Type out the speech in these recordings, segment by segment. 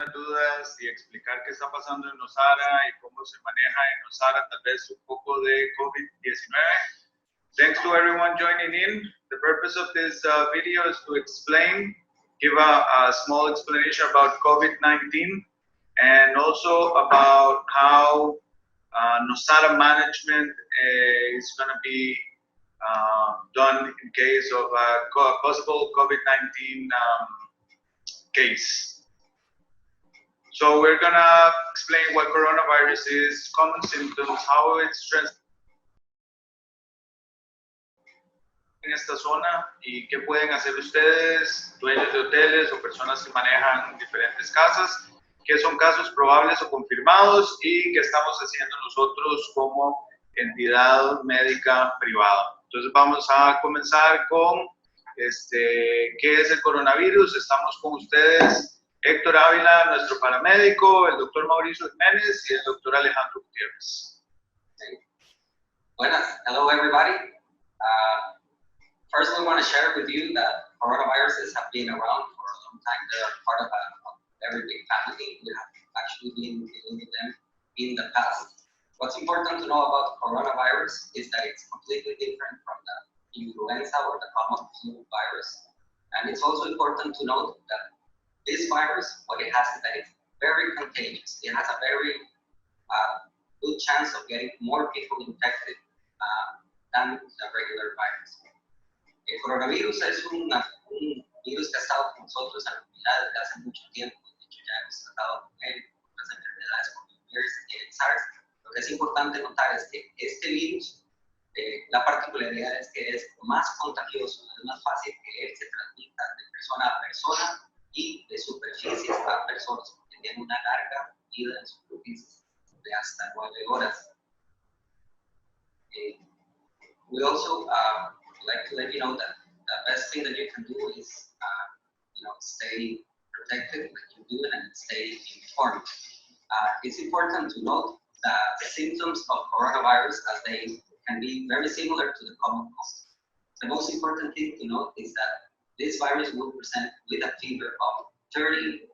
dudas y explicar qué está pasando en Nosara y cómo se maneja en Nosara tal vez un poco de COVID-19. Thanks to everyone joining in. The purpose of this video is to explain, give a small explanation about COVID-19 and also about how Nosara management is going to be done in case of a possible COVID-19 case. So we're going to explain what coronavirus is, common symptoms, how it's transmitted en esta zona y qué pueden hacer ustedes, dueños de hoteles o personas que manejan diferentes casas, qué son casos probables o confirmados y qué estamos haciendo nosotros como entidad médica privada. Entonces vamos a comenzar con qué es el coronavirus. Estamos con ustedes Héctor Ávila, nuestro paramédico, el doctor Mauricio Jiménez y el doctor Alejandro Gutiérrez. Buenas, hello everybody. First we want to share with you that coronaviruses have been around for a long time. They are part of a very big family. We have actually been dealing with them in the past. What's important to know about coronavirus is that it's completely different from the influenza or the common flu virus. And it's also important to note that this virus, what it has is that it's very contagious. It has a very good chance of getting more people infected than the regular virus. El coronavirus es un virus que ha estado con nosotros en la comunidad desde hace mucho tiempo. De hecho, ya hemos tratado con él, con otras enfermedades como el MERS y el SARS. Lo que es importante notar es que este virus, la particularidad es que es más contagioso, es más fácil que él se transmita de persona a persona y de superficies a personas, porque tiene una larga vida en superficies de hasta 9 horas. We also like to let you know that the best thing that you can do is, stay protected like you do and stay informed. It's important to note that the symptoms of coronavirus, as they can be very similar to the common cold. The most important thing to note is that this virus will present with a fever of 38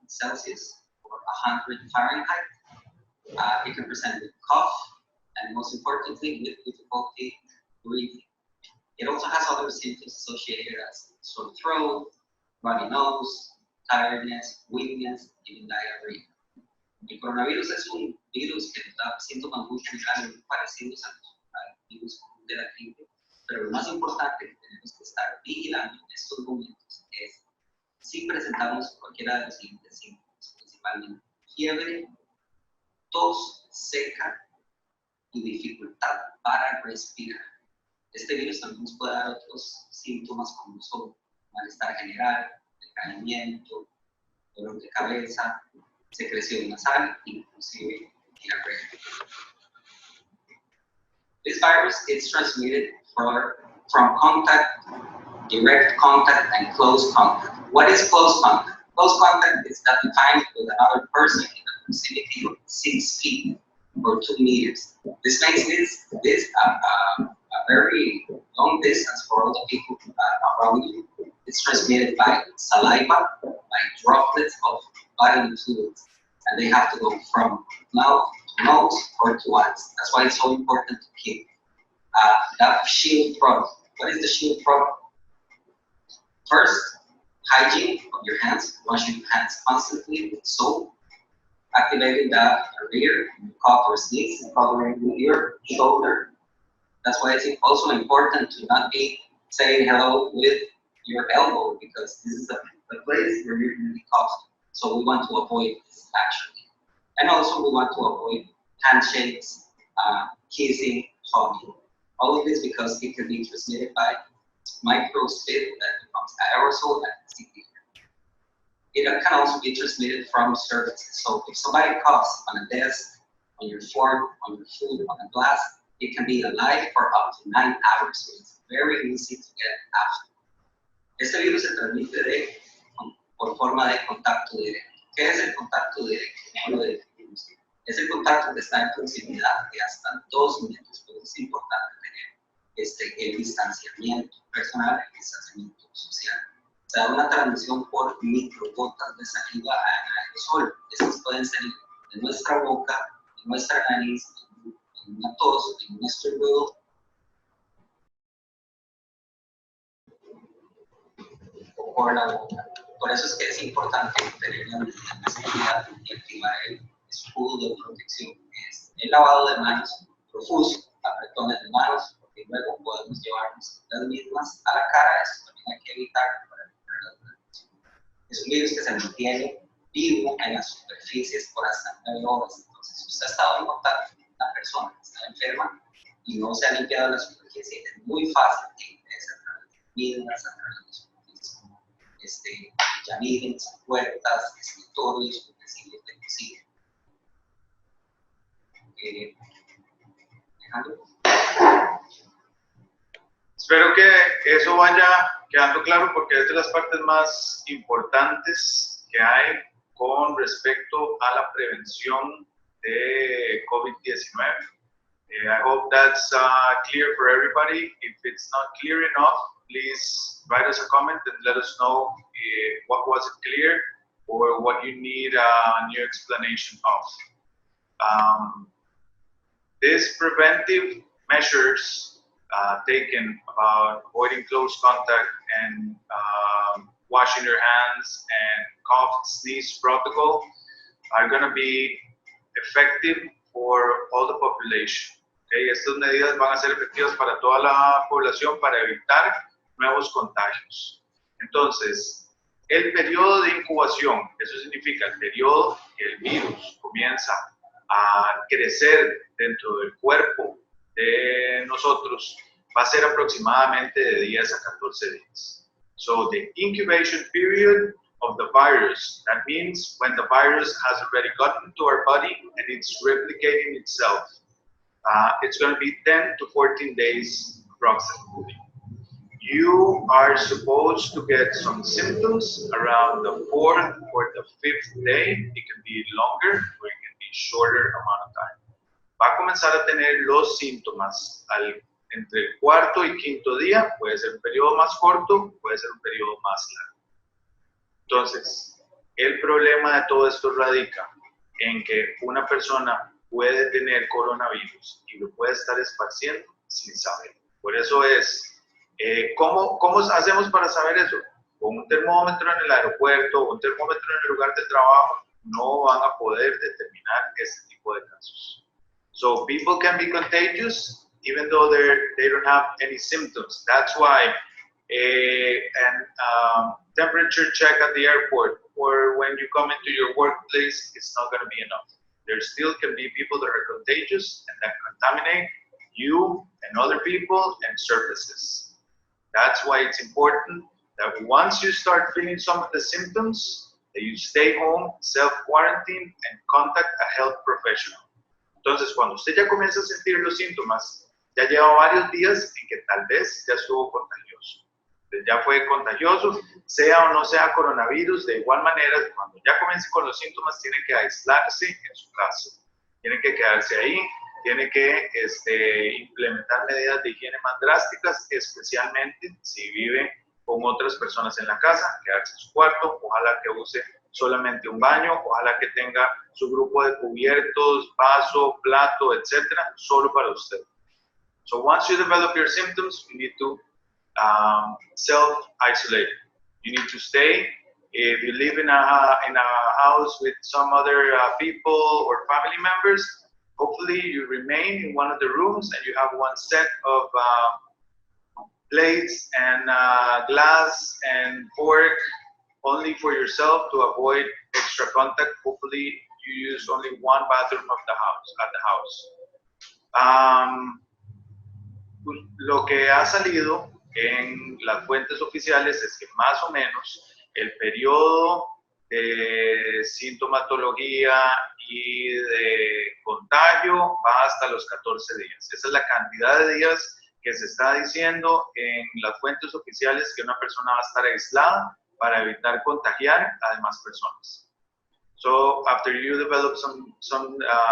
Celsius or 100 Fahrenheit. It can present with cough and most importantly with difficulty breathing. It also has other symptoms associated as sore throat, runny nose, tiredness, weakness, even diarrhea. El coronavirus es un virus que da síntomas muy generales muy parecidos al virus de la gripe, pero lo más importante que tenemos que estar vigilando en estos momentos es si presentamos cualquiera de los siguientes síntomas, principalmente fiebre, tos seca y dificultad para respirar. Este virus también nos puede dar otros síntomas como son malestar general, decaimiento, dolor de cabeza, secreción nasal, inclusive diarrea. This virus is transmitted from contact, direct contact, and close contact. What is close contact? Close contact is that defined with another person in the proximity of 6 feet or 2 meters. This makes this a very long distance for all the people around you. It's transmitted by saliva, by droplets of bodily fluids, and they have to go from mouth to nose or to eyes. That's why it's so important to keep that shield product. What is the shield product? First, hygiene of your hands, washing your hands constantly with soap, activating the rear, cough or sneeze, covering your shoulder. That's why it's also important to not be saying hello with your elbow, because this is the place where you're really coughing. So we want to avoid this actually. And also we want to avoid handshakes, kissing, hugging. All of this because it can be transmitted by microspit that becomes aerosol and sticky. It can also be transmitted from surfaces. So if somebody coughs on a desk, on your fork, on your food, on a glass, it can be alive for up to 9 hours. So it's very easy to get after. Este virus se transmite por forma de contacto directo. ¿Qué es el contacto directo? ¿Cómo lo definimos? Es el contacto que está en proximidad de hasta 2 metros. Por eso es importante tener el distanciamiento personal, el distanciamiento social. Se da una transmisión por microgotas de saliva a aerosol. Estas pueden salir de nuestra boca, de nuestra nariz, en una tos, en un estornudo, o por la boca. Por eso es que es importante tener una medida de seguridad y activar el escudo de protección, que es el lavado de manos profuso, apretones de manos, porque luego podemos llevarnos las mismas a la cara. Eso también hay que evitar para evitar la transmisión. Es un virus que se mantiene vivo en las superficies por hasta 9 horas. Entonces, si usted ha estado en contacto con una persona que está enferma y no se ha limpiado la superficie, es muy fácil que ingrese a través de vidas, a través de superficies como llamines, puertas, escritorios, utensilios de cocina. Alejandro. Espero que eso vaya quedando claro porque es de las partes más importantes que hay con respecto a la prevención de COVID-19. I hope that's clear for everybody. If it's not clear enough, please write us a comment and let us know what wasn't clear or what you need a new explanation of. These preventive measures taken about avoiding close contact and washing your hands and cough, sneeze protocol are going to be effective for all the population. Okay? Estas medidas van a ser efectivas para toda la población para evitar nuevos contagios. Entonces, el periodo de incubación, eso significa el periodo que el virus comienza a crecer dentro del cuerpo de nosotros, va a ser aproximadamente de 10 a 14 días. So the incubation period of the virus, that means when the virus has already gotten to our body and it's replicating itself, it's going to be 10 to 14 days approximately. You are supposed to get some symptoms around the 4th or the 5th day. It can be longer or it can be shorter amount of time. Va a comenzar a tener los síntomas entre el cuarto y quinto día. Puede ser un periodo más corto, puede ser un periodo más largo. Entonces, el problema de todo esto radica en que una persona puede tener coronavirus y lo puede estar esparciendo sin saber. Por eso es, ¿cómo hacemos para saber eso? Con un termómetro en el aeropuerto o un termómetro en el lugar de trabajo no van a poder determinar este tipo de casos. So people can be contagious even though they don't have any symptoms. That's why an temperature check at the airport or when you come into your workplace, it's not going to be enough. There still can be people that are contagious and that contaminate you and other people and surfaces. That's why it's important that once you start feeling some of the symptoms, that you stay home, self-quarantine, and contact a health professional. Entonces, cuando usted ya comienza a sentir los síntomas, ya lleva varios días en que tal vez ya estuvo contagioso. Ya fue contagioso, sea o no sea coronavirus, de igual manera, cuando ya comience con los síntomas, tiene que aislarse en su casa. Tiene que quedarse ahí, tiene que implementar medidas de higiene más drásticas, especialmente si vive con otras personas en la casa, quedarse en su cuarto, ojalá que use solamente un baño, ojalá que tenga su grupo de cubiertos, vaso, plato, etcétera, solo para usted. So once you develop your symptoms, you need to self-isolate. You need to stay. If you live in a house with some other people or family members, hopefully you remain in one of the rooms and you have one set of plates and glass and fork only for yourself to avoid extra contact. Hopefully you use only one bathroom of the house, at the house. Lo que ha salido en las fuentes oficiales es que más o menos el periodo de sintomatología y de contagio va hasta los 14 días. Esa es la cantidad de días que se está diciendo en las fuentes oficiales que una persona va a estar aislada para evitar contagiar a demás personas. So after you develop some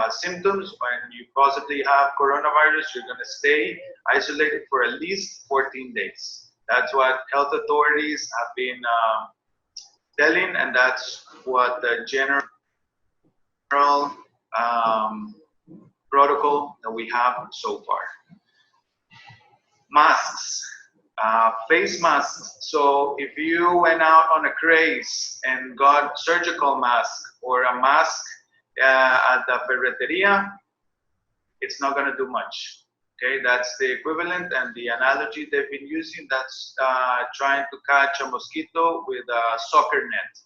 symptoms, when you possibly have coronavirus, you're going to stay isolated for at least 14 days. That's what health authorities have been telling, and that's what the general protocol that we have so far. Masks, face masks. So if you went out on a craze and got surgical mask or a mask at the ferreteria, it's not going to do much. Okay, that's the equivalent and the analogy they've been using. That's trying to catch a mosquito with a soccer net.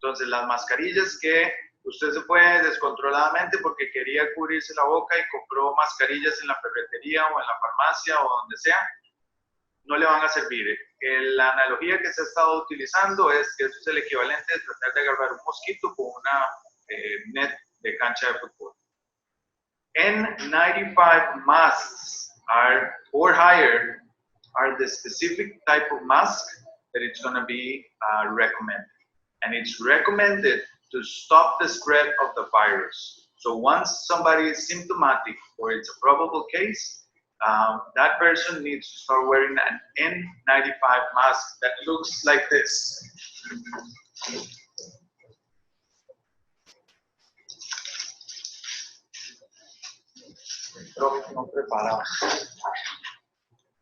Entonces, las mascarillas que usted se fue descontroladamente porque quería cubrirse la boca y compró mascarillas en la ferretería o en la farmacia o donde sea, no le van a servir. La analogía que se ha estado utilizando es que eso es el equivalente de tratar de agarrar un mosquito con una net de cancha de fútbol. N95 masks are or higher are the specific type of mask that it's going to be recommended. And it's recommended to stop the spread of the virus. So once somebody is symptomatic or it's a probable case, that person needs to start wearing an N95 mask that looks like this.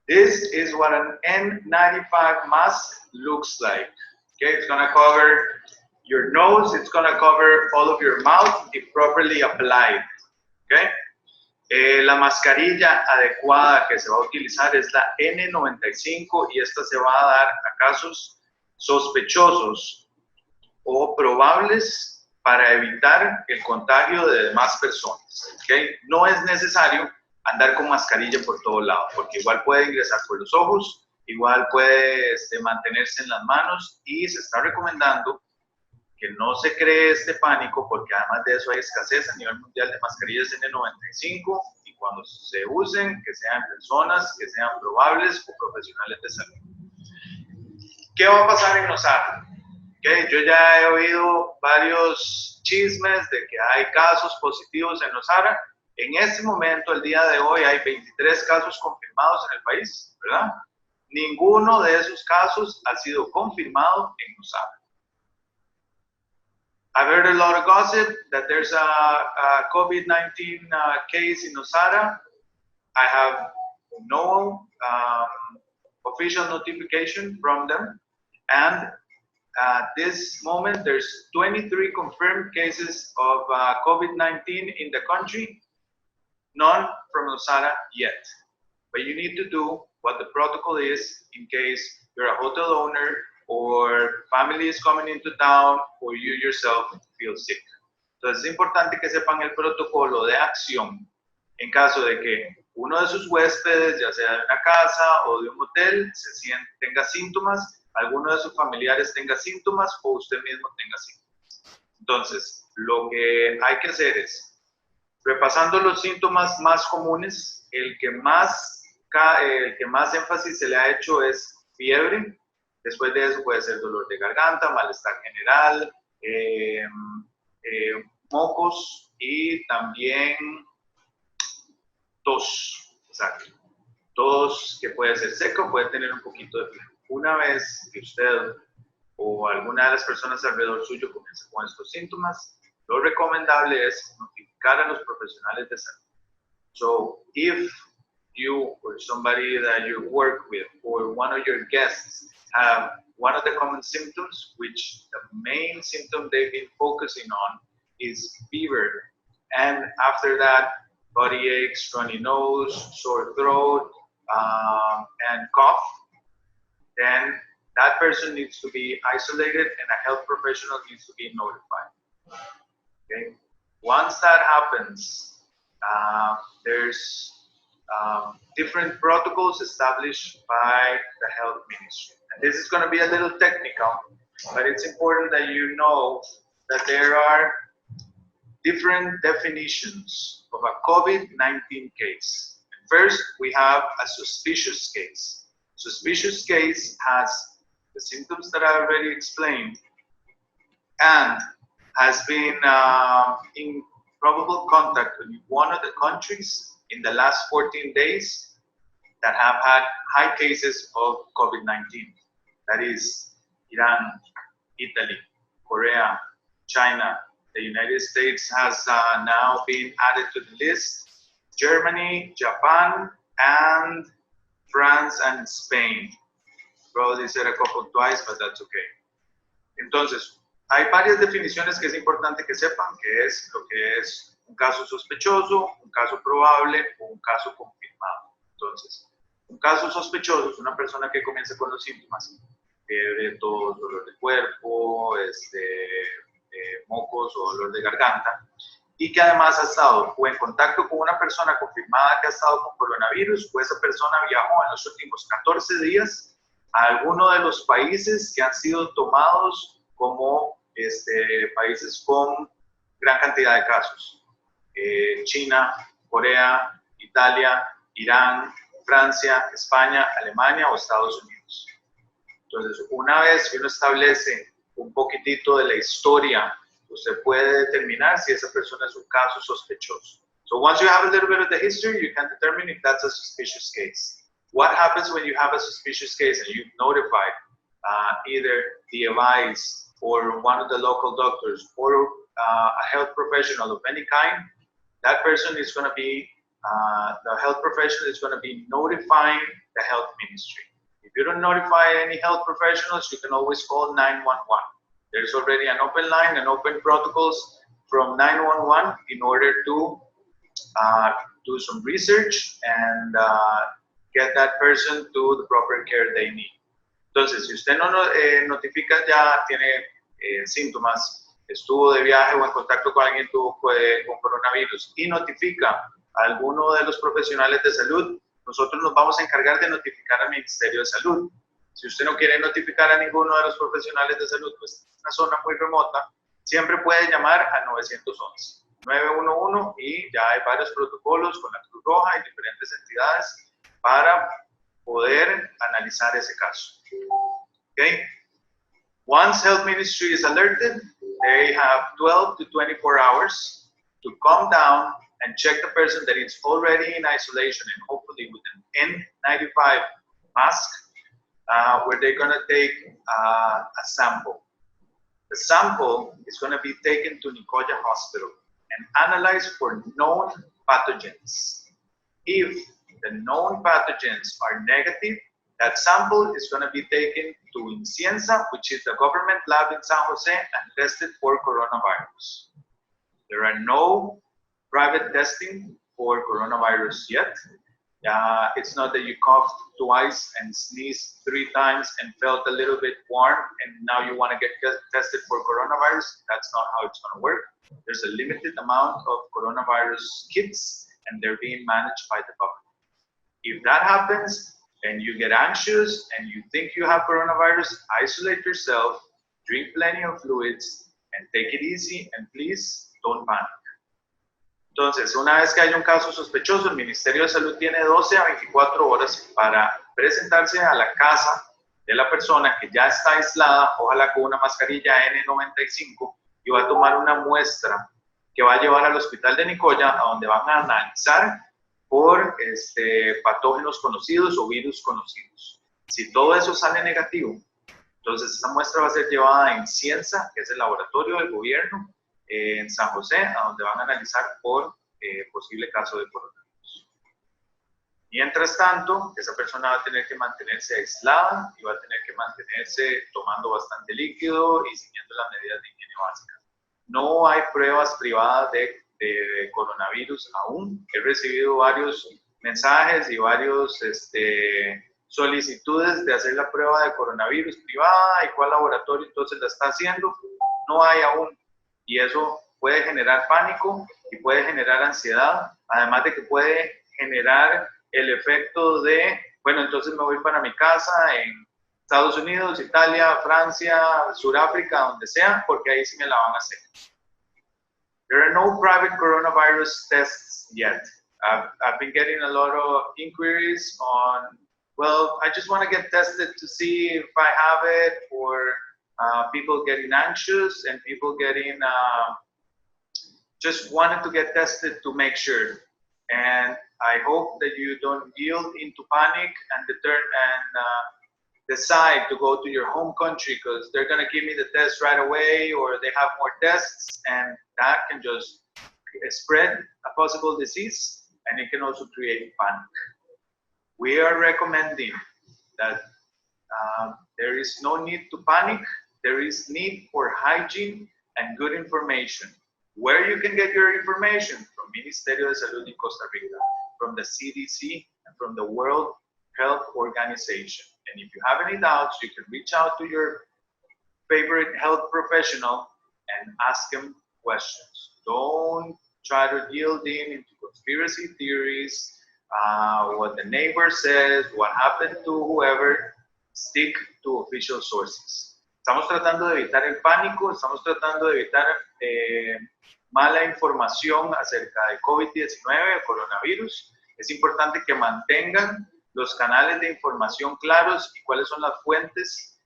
This is what an N95 mask looks like. Okay, it's gonna cover your nose, it's gonna cover all of your mouth if properly applied. Okay. La mascarilla adecuada que se va a utilizar es la N95 y esta se va a dar a casos sospechosos o probables para evitar el contagio de demás personas. ¿Okay? No es necesario andar con mascarilla por todos lados, porque igual puede ingresar por los ojos, igual puede mantenerse en las manos y se está recomendando que no se cree este pánico porque además de eso hay escasez a nivel mundial de mascarillas N95 y cuando se usen, que sean personas, que sean probables o profesionales de salud. ¿Qué va a pasar en Nosara? Okay, yo ya he oído varios chismes de que hay casos positivos en Nosara. En este momento, el día de hoy, hay 23 casos confirmados en el país, ¿verdad? Ninguno de esos casos ha sido confirmado en Nosara. I've heard a lot of gossip that there's a COVID-19 case in Nosara. I have no official notification from them. And at this moment, there's 23 confirmed cases of COVID-19 in the country, none from Nosara yet. But you need to do what the protocol is in case you're a hotel owner or family is coming into town or you yourself feel sick. Entonces es importante que sepan el protocolo de acción en caso de que uno de sus huéspedes, ya sea de una casa o de un hotel, tenga síntomas, alguno de sus familiares tenga síntomas o usted mismo tenga síntomas. Entonces, lo que hay que hacer es, repasando los síntomas más comunes, el que más énfasis se le ha hecho es fiebre. Después de eso puede ser dolor de garganta, malestar general, mocos y también tos. Exacto. Tos que puede ser seca o puede tener un poquito de fiebre. Una vez que usted o alguna de las personas alrededor suyo comience con estos síntomas, lo recomendable es notificar a los profesionales de salud. So, if you or somebody that you work with or one of your guests have one of the common symptoms, which the main symptom they've been focusing on is fever. And after that, body aches, runny nose, sore throat, and cough, then that person needs to be isolated and a health professional needs to be notified. Okay? Once that happens, there's different protocols established by the health ministry. And this is going to be a little technical, but it's important that you know that there are different definitions of a COVID-19 case. First, we have a suspicious case. Suspicious case has the symptoms that I already explained and has been in probable contact with one of the countries in the last 14 days. that have had high cases of COVID-19. That is Iran, Italy, Korea, China. The United States has now been added to the list. Germany, Japan, and France and Spain. Probably said a couple twice, but that's okay. Entonces, hay varias definiciones que es importante que sepan, que es lo que es un caso sospechoso, un caso probable o un caso confirmado. Entonces, un caso sospechoso es una persona que comienza con los síntomas, fiebre, tos, dolor de cuerpo, mocos o dolor de garganta, y que además ha estado o en contacto con una persona confirmada que ha estado con coronavirus, o esa persona viajó en los últimos 14 días a alguno de los países que han sido tomados como países con gran cantidad de casos. China, Corea, Italia, Irán, Francia, España, Alemania o Estados Unidos. Entonces, una vez que uno establece un poquitito de la historia, usted puede determinar si esa persona es un caso sospechoso. So once you have a little bit of the history, you can determine if that's a suspicious case. What happens when you have a suspicious case and you've notified either the advice or one of the local doctors or a health professional of any kind? That person is going to be, the health professional is going to be notifying the health ministry. If you don't notify any health professionals, you can always call 911. There's already an open line and open protocols from 911 in order to do some research and get that person to the proper care they need. Entonces, si usted no notifica ya, tiene síntomas, estuvo de viaje o en contacto con alguien con coronavirus y notifica a alguno de los profesionales de salud, nosotros nos vamos a encargar de notificar al Ministerio de Salud. Si usted no quiere notificar a ninguno de los profesionales de salud, pues es una zona muy remota, siempre puede llamar a 911, 911 y ya hay varios protocolos con la Cruz Roja y diferentes entidades para poder analizar ese caso. Okay? Once Health Ministry is alerted, they have 12 to 24 hours to calm down and check the person that is already in isolation and hopefully with an N95 mask, where they're going to take a sample. The sample is going to be taken to Nicoya Hospital and analyzed for known pathogens. If the known pathogens are negative, that sample is going to be taken to Incienza, which is the government lab in San Jose, and tested for coronavirus. There are no private testing for coronavirus yet. It's not that you coughed twice and sneezed 3 times and felt a little bit warm and now you want to get tested for coronavirus. That's not how it's going to work. There's a limited amount of coronavirus kits and they're being managed by the government. If that happens and you get anxious and you think you have coronavirus, isolate yourself, drink plenty of fluids, and take it easy, and please don't panic. Entonces, una vez que haya un caso sospechoso, el Ministerio de Salud tiene 12 a 24 horas para presentarse a la casa de la persona que ya está aislada, ojalá con una mascarilla N95, y va a tomar una muestra que va a llevar al hospital de Nicoya, a donde van a analizar por patógenos conocidos o virus conocidos. Si todo eso sale negativo, entonces esta muestra va a ser llevada a Incienza, que es el laboratorio del gobierno, en San José, a donde van a analizar por posible caso de coronavirus. Mientras tanto, esa persona va a tener que mantenerse aislada y va a tener que mantenerse tomando bastante líquido y siguiendo las medidas de higiene básicas. No hay pruebas privadas de coronavirus aún. He recibido varios mensajes y varios solicitudes de hacer la prueba de coronavirus privada y cuál laboratorio entonces la está haciendo. No hay aún. Y eso puede generar pánico y puede generar ansiedad, además de que puede generar el efecto de, bueno, entonces me voy para mi casa en Estados Unidos, Italia, Francia, Sudáfrica, donde sea, porque ahí sí me la van a hacer. There are no private coronavirus tests yet. I've been getting a lot of inquiries on, well, I just want to get tested to see if I have it, or people getting anxious and people getting just wanted to get tested to make sure. And I hope that you don't yield into panic and decide to go to your home country because they're going to give me the test right away, or they have more tests, and that can just spread a possible disease, and it can also create panic. We are recommending that there is no need to panic. There is need for hygiene and good information. Where you can get your information? From Ministerio de Salud in Costa Rica, from the CDC, and from the World Health Organization. And if you have any doubts, you can reach out to your favorite health professional and ask them questions. Don't try to yield into conspiracy theories, what the neighbor says, what happened to whoever. Stick to official sources. Estamos tratando de evitar el pánico, estamos tratando de evitar mala información acerca de COVID-19 o coronavirus. Es importante que mantengan los canales de información claros y cuáles son las fuentes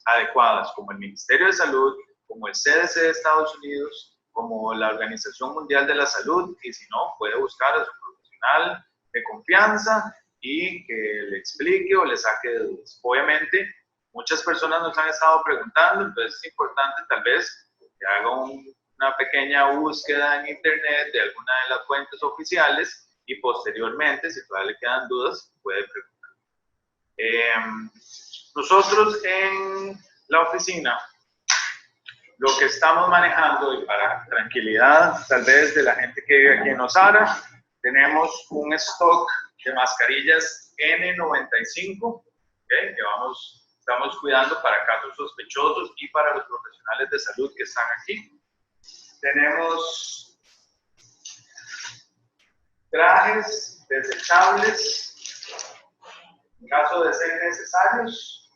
adecuadas, como el Ministerio de Salud, como el CDC de Estados Unidos, como la Organización Mundial de la Salud, y si no, puede buscar a su profesional de confianza y que le explique o le saque de dudas. Obviamente, muchas personas nos han estado preguntando, entonces es importante tal vez que haga una pequeña búsqueda en internet de alguna de las fuentes oficiales y posteriormente, si todavía le quedan dudas, puede preguntar. Nosotros en la oficina, lo que estamos manejando, y para tranquilidad tal vez de la gente que vive aquí en Nosara, tenemos un stock de mascarillas N95, ¿okay? Que estamos cuidando para casos sospechosos y para los profesionales de salud que están aquí. Tenemos trajes desechables en caso de ser necesarios,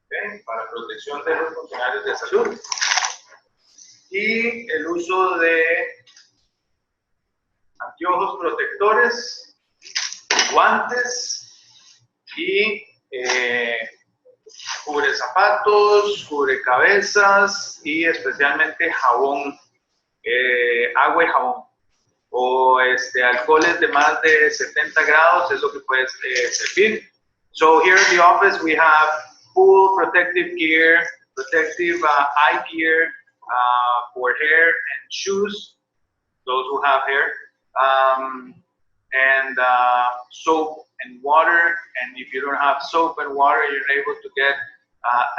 ¿okay? Para protección de los funcionarios de salud. Y el uso de anteojos protectores, guantes y cubre zapatos, cubre cabezas y especialmente jabón, agua y jabón. O alcoholes de más de 70 grados es lo que puede servir. So here in the office we have full protective gear, protective eye gear for hair and shoes, those who have hair. And soap and water, and if you don't have soap and water, you're able to get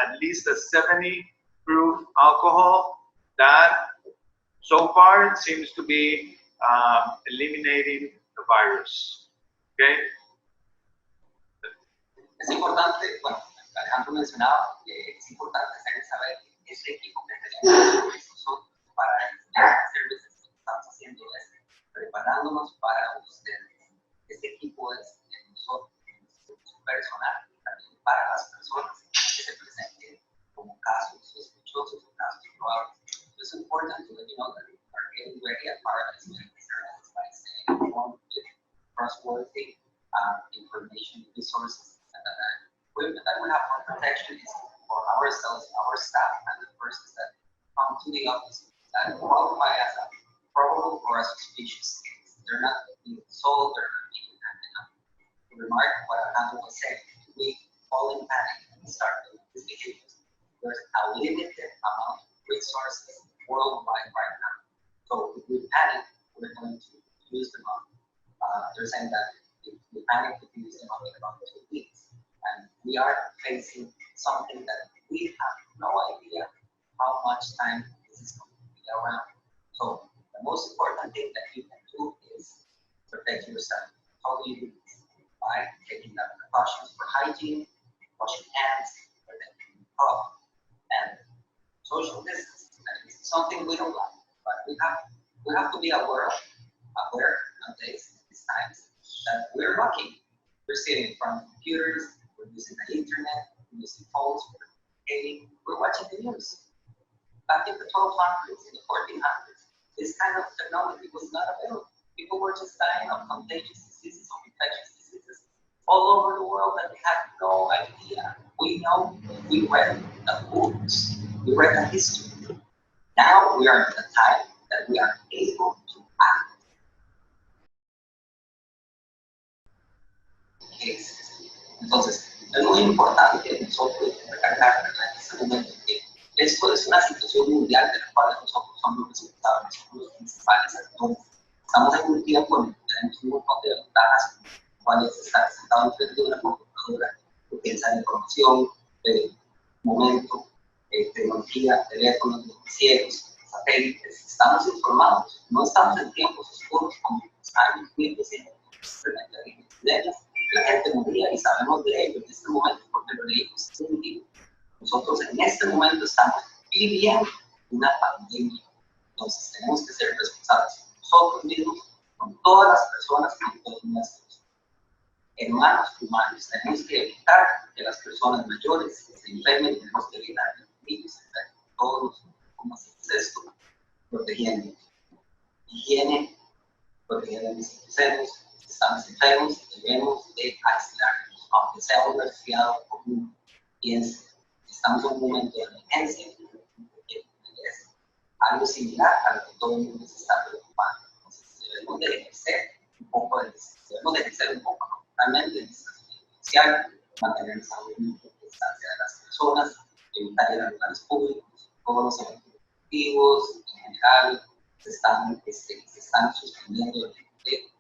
at least a 70 proof alcohol. That so far seems to be eliminating the virus. Okay? Es importante, bueno, Alejandro mencionaba que es importante saber que este equipo que tenemos nosotros para enseñar servicios que estamos haciendo es preparándonos para ustedes. Este equipo es de nosotros, su personal, también para las personas que se presenten como casos sospechosos o casos probables. It's important to let you know that we are getting ready as far as services by staying informed with trustworthy information resources. Equipment that we have for protection is for ourselves, our staff, and the persons that come to the office that qualify as a probable or a suspicious case. They're not being sold, they're not being handed up. To remark what Alejandro was saying, we fall in panic and start doing these behaviors. There's a limited amount of resources worldwide right now. So if we panic, we're going to use them up. They're saying that if we panic, we can use them up in about 2 weeks. And we are facing something that we have no idea how much time this is going to be around. So the most important thing that you can do is protect yourself. How do you do this? By taking the precautions for hygiene, washing hands, protecting the cough, and social distance. That is something we don't like, but we have to be aware nowadays, these times, that we're lucky. We're sitting in front of computers, we're using the internet, we're using phones, we're communicating, we're watching the news. Back in the 1200s, in the 1400s, this kind of technology was not available. People were just dying of contagious diseases, of infectious diseases all over the world that we had no idea. We read the books, we read the history. Now we are in the time that we are able to act. cases. Entonces, es muy importante nosotros recalcar en este momento que esto es una situación mundial de la cual nosotros somos responsables, somos los principales actores. Estamos en un tiempo en el que tenemos un montón de ventajas, cuales estar sentado enfrente de una computadora, utilizar información, momento, tecnología, teléfonos, noticieros, satélites. Estamos informados, no estamos en tiempos oscuros como los años 1900, la gente moría y sabemos de ello en este momento porque lo leímos en un libro. Nosotros en este momento estamos viviendo una pandemia. Entonces tenemos que ser responsables con nosotros mismos, con todas las personas, con todos nuestros hermanos humanos. Tenemos que evitar que las personas mayores se enfermen, tenemos que evitar que los niños se enfermen. Todos, ¿cómo hacemos esto? Protegiendo. Higiene, protegiendo si estamos enfermos, debemos de aislarnos, aunque sea un resfriado común. Piense, estamos en un momento de emergencia, es algo similar a lo que todo el mundo se está preocupando. Entonces, debemos de ejercer un poco, ¿no? Realmente el distanciamiento social, mantener la salud y distancia de las personas, evitar ir a lugares públicos, todos los eventos deportivos en general se están suspendiendo de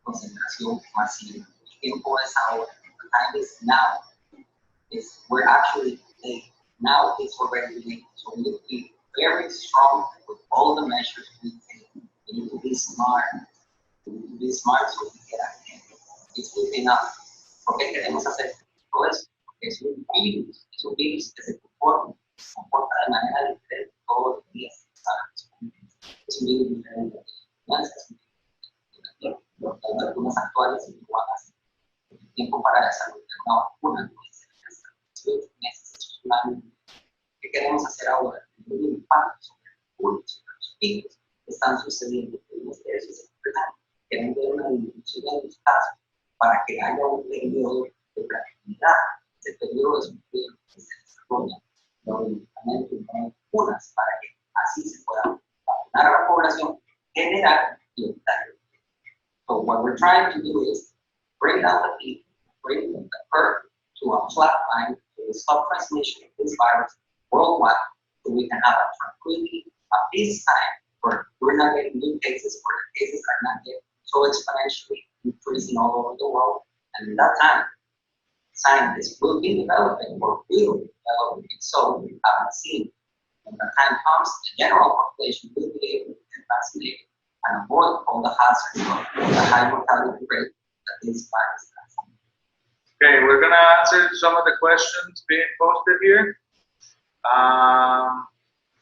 concentración masiva. El tiempo es ahora. The time is now. We're actually late. Now it's already late. So we need to be very strong with all the measures we take. We need to be smart. We need to be smart so we get ahead. It's good enough. ¿Por qué queremos hacer todo eso? Porque es un virus que se comporta de manera diferente todos los días. Es un virus diferente. Las vacunas actuales no van a ser tiempo para desarrollar una vacuna. Meses, un año. ¿Qué queremos hacer ahora? Tener un impacto sobre el público, sobre los picos que están sucediendo. Queremos que eso se frene. Queremos ver una disminución de los casos para que haya un periodo de tranquilidad. Ese periodo es un periodo que se desarrolla lógicamente con vacunas para que así se pueda vacunar a la población general y evitar. So what we're trying to do is bring down the peak, bring the curve to a flat line to stop transmission of this virus worldwide, so we can have a tranquility, a peace time where we're not getting new cases, where the cases are not yet so exponentially increasing all over the world. And in that time, scientists will be developing or will be developing it so we haven't seen. When the time comes, the general population will be able to get vaccinated and avoid all the hazards of the high mortality rate that this virus has. Okay, we're going to answer some of the questions being posted here.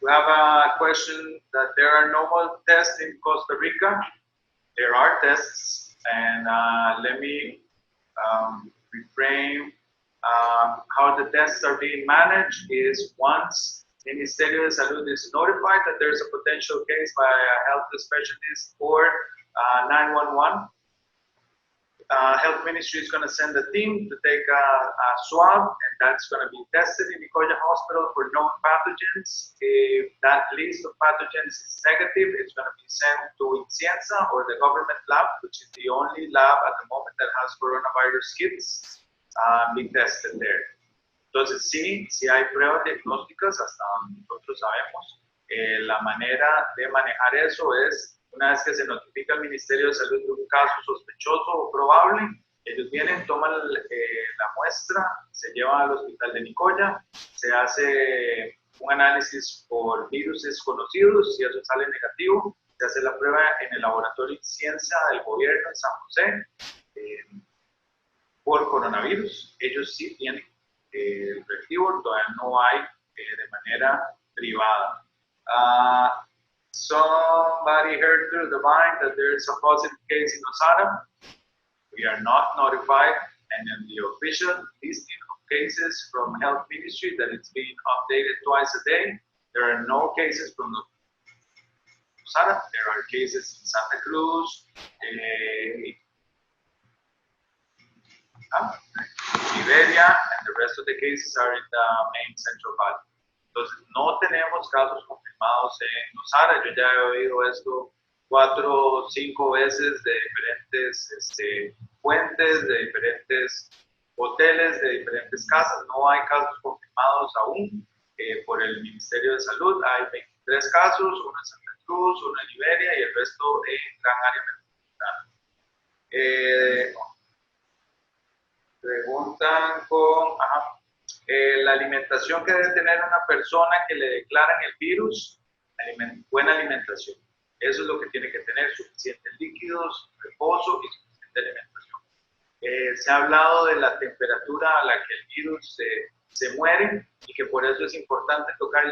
We have a question that there are no more tests in Costa Rica. There are tests, and let me reframe how the tests are being managed is once Ministerio de Salud is notified that there's a potential case by a health specialist or 911. Health Ministry is going to send a team to take a swab, and that's going to be tested in Nicoya Hospital for known pathogens. If that list of pathogens is negative, it's going to be sent to Incienza or the government lab, which is the only lab at the moment that has coronavirus kits being tested there. Entonces, sí hay pruebas diagnósticas hasta donde nosotros sabemos. La manera de manejar eso es, una vez que se notifica al Ministerio de Salud de un caso sospechoso o probable, ellos vienen, toman la muestra, se llevan al hospital de Nicoya, se hace un análisis por virus desconocidos, si eso sale negativo, se hace la prueba en el laboratorio de ciencia del gobierno en San José por coronavirus. Ellos sí tienen el reactivo, todavía no hay de manera privada. Somebody heard through the vine that there is a positive case in Nosara. We are not notified, and in the official listing of cases from Health Ministry that it's being updated twice a day, there are no cases from Nosara. There are cases in Santa Cruz, Iberia, and the rest of the cases are in the main Central Valley. Entonces, no tenemos casos confirmados en Nosara. Yo ya he oído esto 4 o 5 veces de diferentes fuentes, de diferentes hoteles, de diferentes casas. No hay casos confirmados aún por el Ministerio de Salud. Hay 23 casos, uno en Santa Cruz, uno en Liberia y el resto en gran área metropolitana. Preguntan con la alimentación que debe tener una persona que le declaran el virus. Buena alimentación. Eso es lo que tiene que tener: suficientes líquidos, reposo y suficiente alimentación. Se ha hablado de la temperatura a la que el virus se muere y que por eso es importante tomar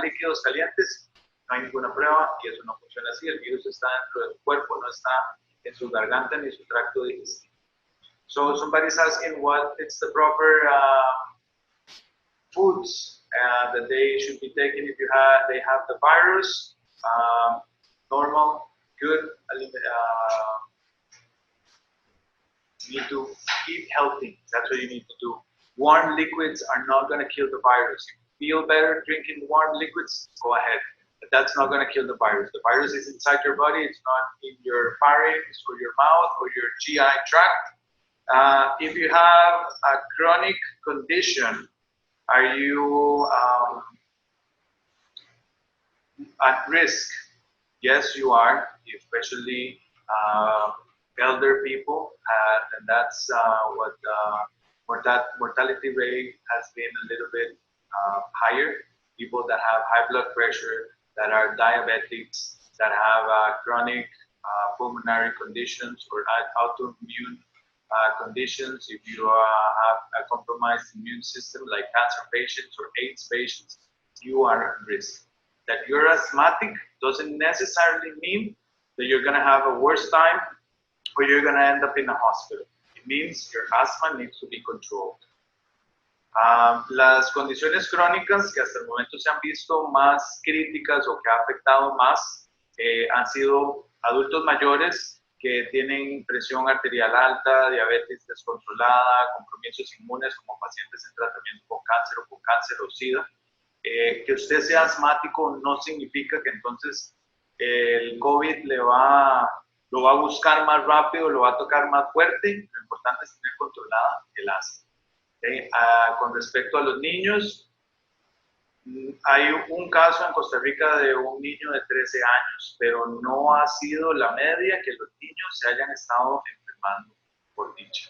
líquidos calientes. No hay ninguna prueba y eso no funciona así. El virus está dentro de su cuerpo, no está en su garganta ni su tracto digestivo. So somebody's asking what is the proper foods that they should be taking if they have the virus. Normal, good. You need to eat healthy. That's what you need to do. Warm liquids are not going to kill the virus. If you feel better drinking warm liquids, go ahead. But that's not going to kill the virus. The virus is inside your body. It's not in your pharynx or your mouth or your GI tract. If you have a chronic condition, are you at risk? Yes, you are, especially elder people, and that's what mortality rate has been a little bit higher. People that have high blood pressure, that are diabetics, that have chronic pulmonary conditions or autoimmune conditions. If you have a compromised immune system like cancer patients or AIDS patients, you are at risk. That you're asthmatic doesn't necessarily mean that you're going to have a worse time or you're going to end up in a hospital. It means your asthma needs to be controlled. Las condiciones crónicas que hasta el momento se han visto más críticas o que ha afectado más han sido adultos mayores que tienen presión arterial alta, diabetes descontrolada, compromisos inmunes como pacientes en tratamiento con cáncer o con cáncer o SIDA. Que usted sea asmático no significa que entonces el COVID lo va a buscar más rápido, lo va a tocar más fuerte. Lo importante es tener controlada el asma. Con respecto a los niños, hay un caso en Costa Rica de un niño de 13 años, pero no ha sido la media que los niños se hayan estado enfermando por dicha.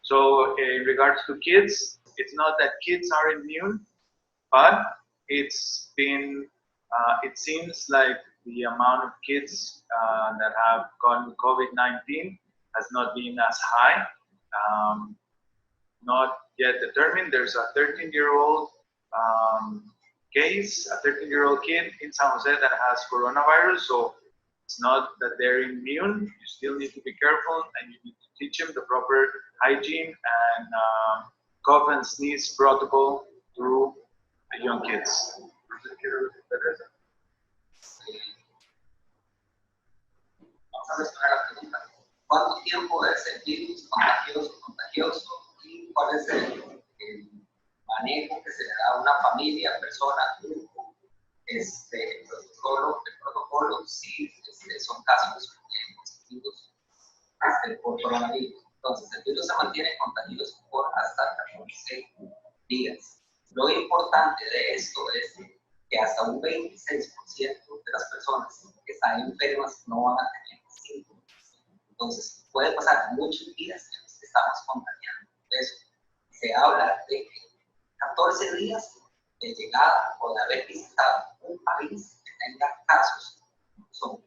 So, in regards to kids, it's not that kids are immune, but it's been, it seems like the amount of kids that have gotten COVID-19 has not been as high. Not yet determined. There's a 13-year-old case, a 13-year-old kid in San Jose that has coronavirus, so it's not that they're immune. You still need to be careful and you need to teach them the proper hygiene and cough and sneeze protocol to young kids. Vamos a responder a la pregunta. ¿Cuánto tiempo es el virus contagioso y cuál es el manejo que se le da a una familia, persona, grupo? El protocolo sí son casos positivos por coronavirus. Entonces, el virus se mantiene contagioso por hasta 14 días. Lo importante de esto es que hasta un 26% de las personas que están enfermas no van a tener síntomas. Entonces, puede pasar muchos días en los que estamos contagiando. Eso se habla de que 14 días de llegada o de haber visitado un país que tenga casos. Son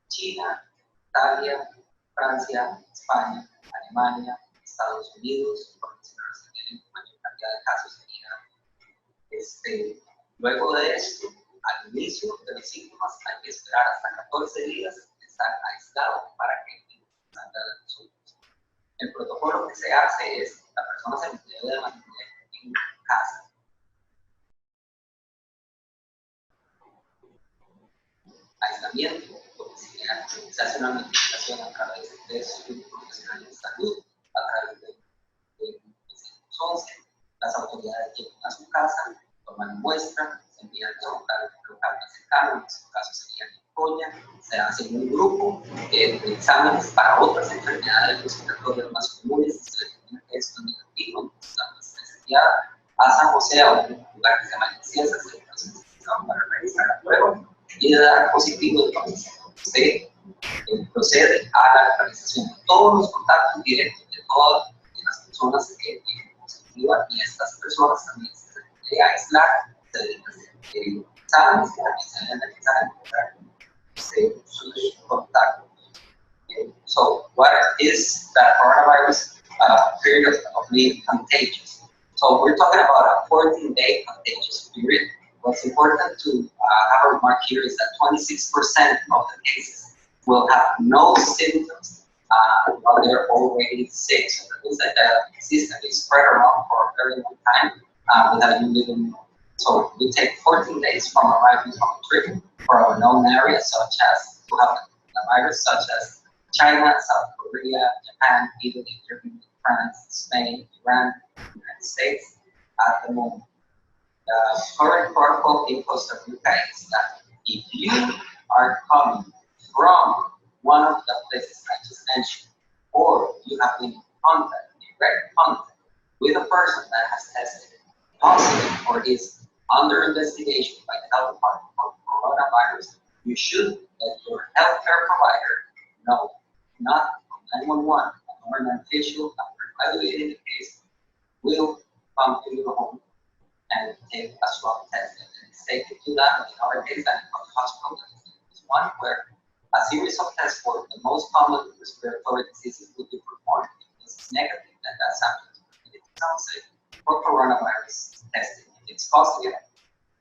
China, Italia, Francia, España, Alemania, Estados Unidos, por mencionar si tienen mayor cantidad de casos serían. Luego de esto, al inicio de los síntomas, hay que esperar hasta 14 días de estar aislado para que el virus salga de nosotros. El protocolo que se hace es que la persona se debe mantener en casa. Aislamiento, porque se hace una notificación a través de su profesional de salud, a través de 911, las autoridades llegan a su casa, toman muestra, se envían al local más cercano, en este caso sería apoya, se hace un grupo de exámenes para otras enfermedades respiratorias más comunes, se determina que esto es negativo, entonces se envía a San José a un lugar que se llama Ciencias, para realizar la prueba y de dar positivo, entonces se procede a la localización de todos los contactos directos de todas las personas que tienen positiva y estas personas también se deben de aislar, se deben de hacer exámenes que también se deben de analizar en sus contactos. Okay. So, what is the coronavirus period of being contagious? So, we're talking about a 14-day contagious period. What's important to have a remark here is that 26% of the cases will have no symptoms while they're already sick. So that means that the system is spread around for a very long time without you even know. So we take 14 days from arriving from a trip for a known area such as who have the virus, such as China, South Korea, Japan, Italy, Germany, France, Spain, Iran, United States at the moment. The current protocol in Costa Rica is that if you are coming from one of the places I just mentioned, or you have been in contact, direct contact, with a person that has tested positive or is under investigation by the health department for coronavirus, you should let your healthcare provider know, not 911, a government official after evaluating the case will come to your home and take a swab test. And it's safe to do that in our case and in our hospital. It's one where a series of tests for the most common respiratory diseases will be performed. If it's negative, then that's something it's unsafe for coronavirus testing. If it's positive,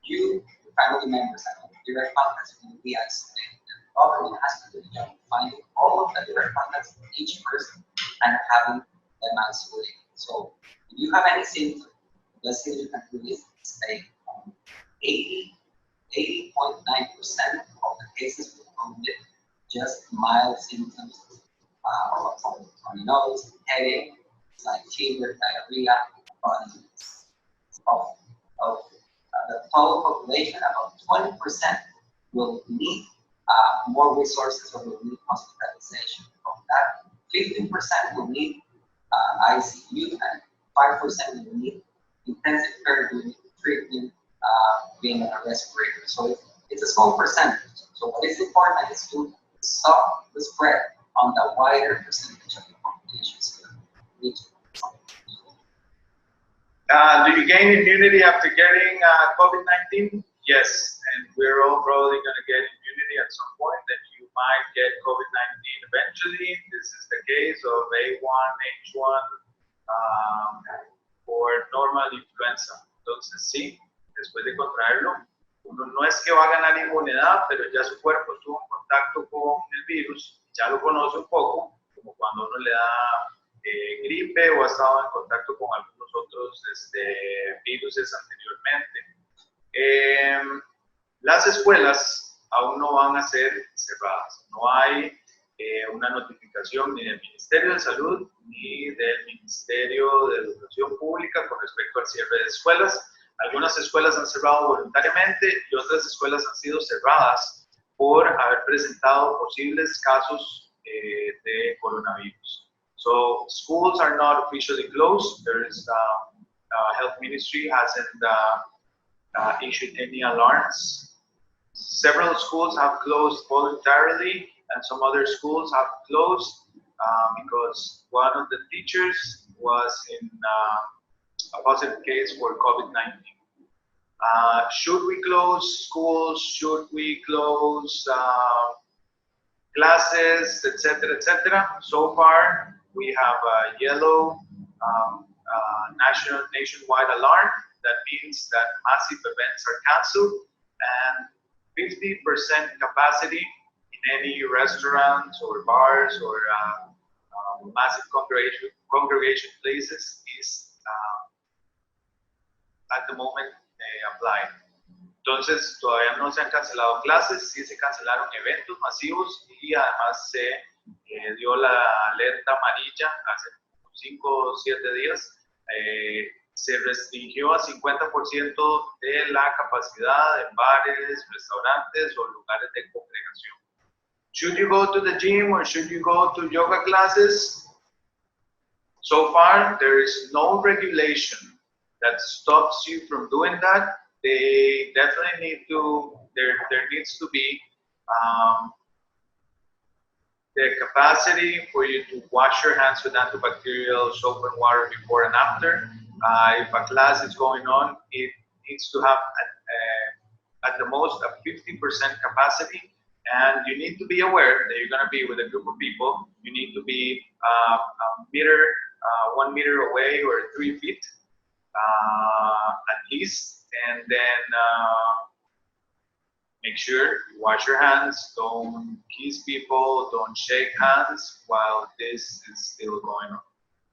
you, your family members, and direct contacts will be isolated. The government has to do the job of finding all of the direct contacts of each person and having them isolated. So if you have any symptoms, let's say you can really say 80.9% of the cases will come with just mild symptoms of runny nose, headache, like fever, diarrhea, body of the total population, about 20% will need more resources or will need hospitalization. From that, 15% will need ICU and 5% will need intensive care treatment, being on a respirator. So it's a small percentage. So what is important is to stop the spread on the wider percentage of the population. So do you gain immunity after getting COVID-19? Yes, and we're all probably going to get immunity at some point, that you might get COVID-19 eventually. This is the case of A1, H1, or normal influenza. Entonces, sí, después de contraerlo, uno no es que va a ganar inmunidad, pero ya su cuerpo estuvo en contacto con el virus, ya lo conoce un poco, como cuando uno le da gripe o ha estado en contacto con algunos otros virus anteriormente. Las escuelas aún no van a ser cerradas. No hay una notificación ni del Ministerio de Salud ni del Ministerio de Educación Pública con respecto al cierre de escuelas. Algunas escuelas han cerrado voluntariamente y otras escuelas han sido cerradas por haber presentado posibles casos de coronavirus. So schools are not officially closed. There is health ministry hasn't issued any alarms. Several schools have closed voluntarily, and some other schools have closed because one of the teachers was in a positive case for COVID-19. Should we close schools? Should we close classes, etc., etc.? So far, we have a yellow nationwide alarm. That means that massive events are canceled, and 50% capacity in any restaurants or bars or massive congregation places is at the moment applied. Entonces, todavía no se han cancelado clases, sí se cancelaron eventos masivos y además se dio la alerta amarilla hace 5 o 7 días se restringió a 50% de la capacidad en bares, restaurantes o lugares de congregación. Should you go to the gym or should you go to yoga classes? So far, there is no regulation that stops you from doing that. They definitely need to, there needs to be the capacity for you to wash your hands with antibacterial soap and water before and after. If a class is going on, it needs to have at the most a 50% capacity, and you need to be aware that you're going to be with a group of people. You need to be a meter, 1 meter away or 3 feet at least, and then make sure you wash your hands, don't kiss people, don't shake hands while this is still going on.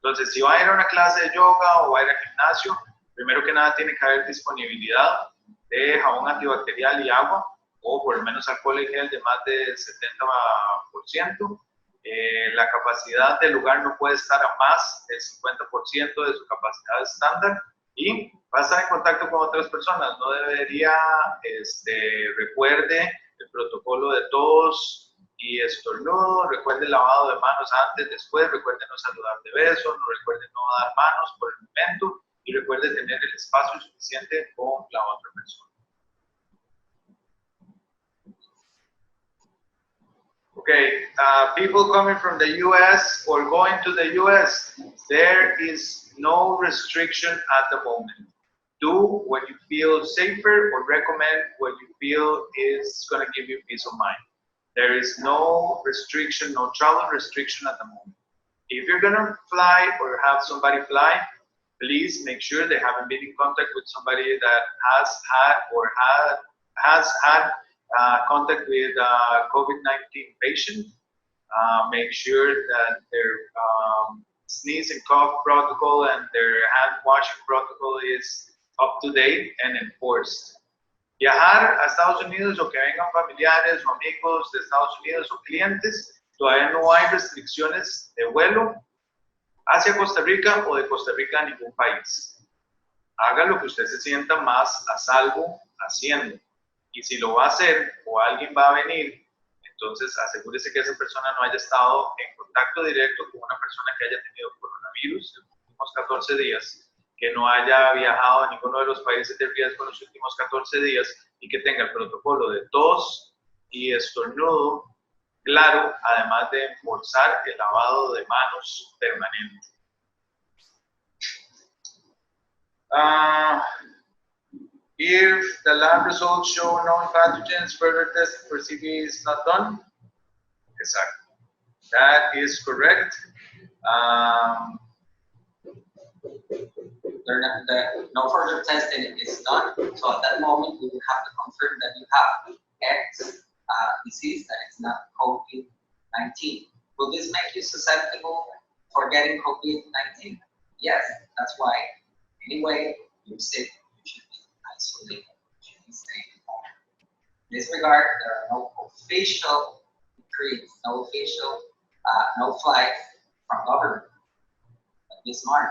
Entonces, si va a ir a una clase de yoga o va a ir al gimnasio, primero que nada tiene que haber disponibilidad de jabón antibacterial y agua, o por lo menos alcohol y gel de más de 70%. La capacidad del lugar no puede estar a más del 50% de su capacidad estándar, y va a estar en contacto con otras personas. No debería, recuerde el protocolo de tos y estornudo, recuerde el lavado de manos antes, después, recuerde no saludar de besos, no recuerde no dar manos por el momento, y recuerde tener el espacio suficiente con la otra persona. Okay, people coming from the US or going to the US, there is no restriction at the moment. Do what you feel safer or recommend what you feel is going to give you peace of mind. There is no restriction, no travel restriction at the moment. If you're going to fly or have somebody fly, please make sure they haven't been in contact with somebody that has had or has had contact with a COVID-19 patient. Make sure that their sneeze and cough protocol and their hand washing protocol is up to date and enforced. Viajar a Estados Unidos o que vengan familiares o amigos de Estados Unidos o clientes, todavía no hay restricciones de vuelo hacia Costa Rica o de Costa Rica a ningún país. Haga lo que usted se sienta más a salvo haciendo. Y si lo va a hacer o alguien va a venir, entonces asegúrese que esa persona no haya estado en contacto directo con una persona que haya tenido coronavirus en los últimos 14 días, que no haya viajado a ninguno de los países de riesgo en los últimos 14 días y que tenga el protocolo de tos y estornudo claro, además de forzar el lavado de manos permanente. If the lab results show known pathogens, further testing for CBA is not done. Exactly. That is correct. No further testing is done. So at that moment, we will have to confirm that you have X disease, that it's not COVID-19. Will this make you susceptible for getting COVID-19? Yes, that's why. Anyway, you're sick. Isolated, staying home. In this regard, there are no official decrees, no official, no flights from government. But be smart.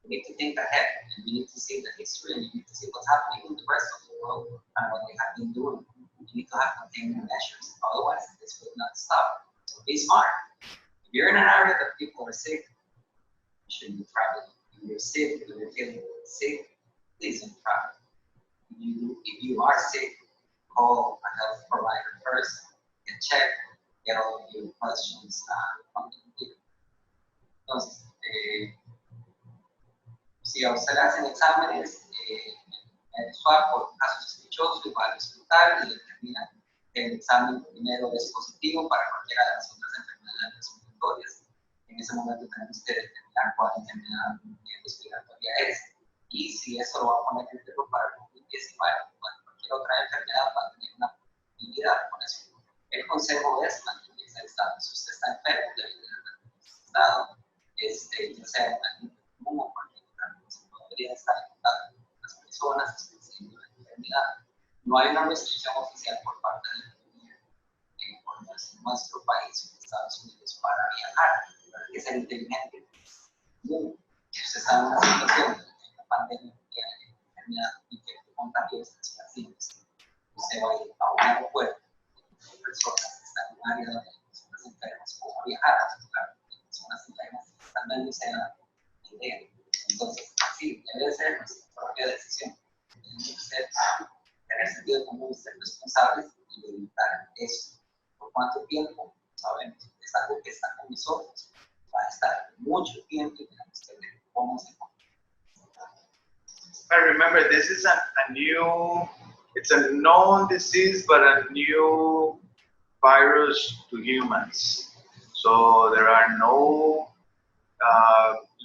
We need to think ahead, and we need to see the history, and we need to see what's happening in the rest of the world and what they have been doing. We need to have containment measures. Otherwise, this will not stop. So be smart. If you're in an area that people are sick, you shouldn't be traveling. If you're sick, if you're feeling sick, please don't travel. If you are sick, call a health provider first and check, get all of your questions on the computer. Entonces, si a usted hacen exámenes swab por caso sospechoso, va al hospital y determina que el examen primero es positivo para cualquiera de las otras enfermedades respiratorias. En ese momento tenemos que determinar cuál enfermedad respiratoria es. Y si eso lo va a poner en riesgo para el COVID-19 o cualquier otra enfermedad, va a tener una posibilidad con eso. El consejo es mantenerse en estado. Si usted está enfermo, debe tener un estado, ya sea en algún común o cualquier otra cosa. No debería estar en contacto con las personas especializadas en la enfermedad. No hay una restricción oficial por parte del gobierno en nuestro país, en Estados Unidos, para viajar. Pero hay que ser inteligente. Se está en una situación pandemia, enfermedad contagiosa, así, usted va a ir a un aeropuerto, personas que están en un área donde hay personas enfermas, o a viajar a personas enfermas que están dándose en idea. Entonces, sí, debe ser nuestra propia decisión. Tenemos que tener sentido común, ser responsables y limitar eso. ¿Por cuánto tiempo? Sabemos, es algo que está con nosotros. Va a estar mucho tiempo y tenemos que ver cómo se comporta. I remember this is a new, it's a known disease, but a new virus to humans. So there are no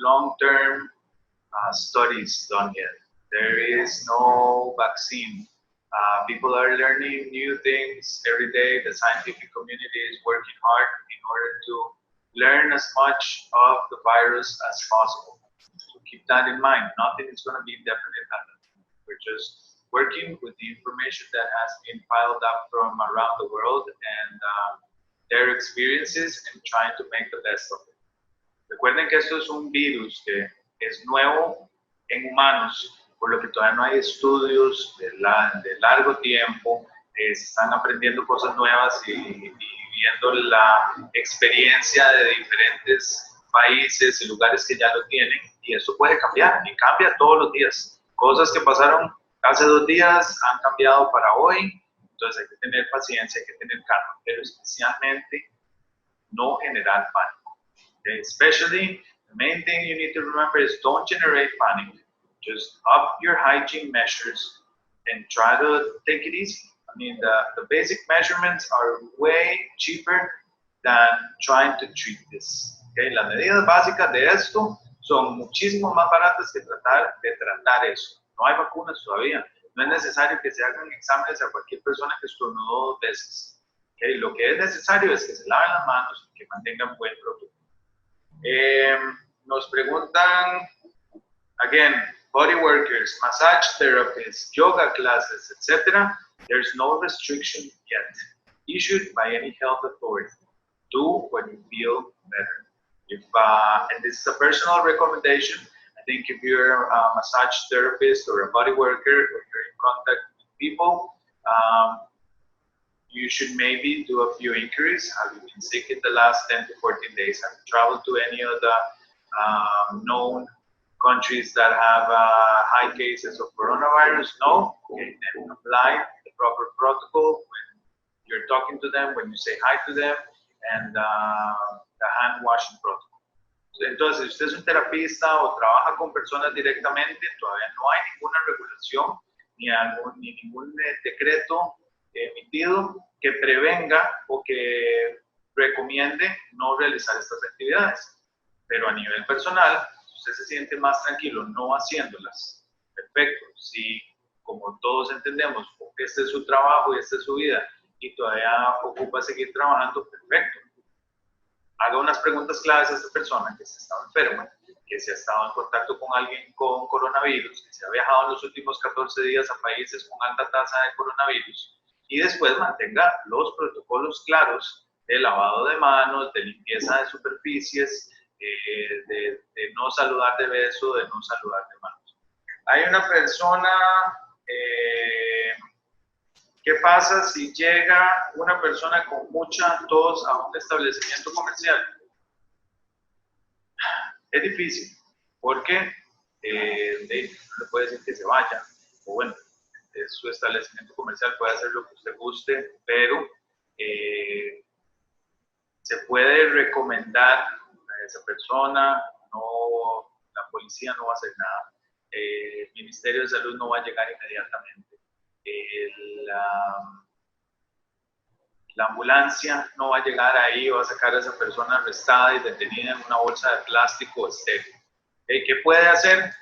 long-term studies done yet. There is no vaccine. People are learning new things every day. The scientific community is working hard in order to learn as much of the virus as possible. So keep that in mind. Nothing is going to be definite at the moment. We're just working with the information that has been piled up from around the world and their experiences and trying to make the best of it. Recuerden que esto es un virus que es nuevo en humanos, por lo que todavía no hay estudios de largo tiempo, se están aprendiendo cosas nuevas y viendo la experiencia de diferentes países y lugares que ya lo tienen, y eso puede cambiar, y cambia todos los días. Cosas que pasaron hace 2 días han cambiado para hoy, entonces hay que tener paciencia, hay que tener calma, pero especialmente no generar pánico. Okay? Especially, the main thing you need to remember is don't generate panic. Just up your hygiene measures and try to take it easy. I mean, the basic measurements are way cheaper than trying to treat this. Okay? Las medidas básicas de esto son muchísimo más baratas que tratar de tratar eso. No hay vacunas todavía. No es necesario que se hagan exámenes a cualquier persona que estornudó 2 veces. Okay? Lo que es necesario es que se laven las manos y que mantengan buen protocolo. Nos preguntan, again, body workers, massage therapists, yoga classes, etc. There's no restriction yet issued by any health authority. Do what you feel better. If, and this is a personal recommendation. I think if you're a massage therapist or a body worker or you're in contact with people, you should maybe do a few inquiries. Have you been sick in the last 10 to 14 days? Have you traveled to any of the known countries that have high cases of coronavirus? No? Okay, then apply the proper protocol when you're talking to them, when you say hi to them, and the hand washing protocol. Entonces, si usted es un terapista o trabaja con personas directamente, todavía no hay ninguna regulación ni ningún decreto emitido que prevenga o que recomiende no realizar estas actividades. Pero a nivel personal, si usted se siente más tranquilo no haciéndolas, perfecto. Si, como todos entendemos, este es su trabajo y esta es su vida y todavía ocupa seguir trabajando, perfecto. Haga unas preguntas claves a esta persona que se ha estado enferma, que se ha estado en contacto con alguien con coronavirus, que se ha viajado en los últimos 14 días a países con alta tasa de coronavirus, y después mantenga los protocolos claros de lavado de manos, de limpieza de superficies, de no saludar de beso, de no saludar de manos. Hay una persona, ¿qué pasa si llega una persona con mucha tos a un establecimiento comercial? Es difícil, porque le puede decir que se vaya, o bueno, su establecimiento comercial puede hacer lo que usted guste, pero se puede recomendar a esa persona, no, la policía no va a hacer nada, el Ministerio de Salud no va a llegar inmediatamente, la ambulancia no va a llegar ahí, va a sacar a esa persona arrestada y detenida en una bolsa de plástico estéril. ¿Qué puede hacer?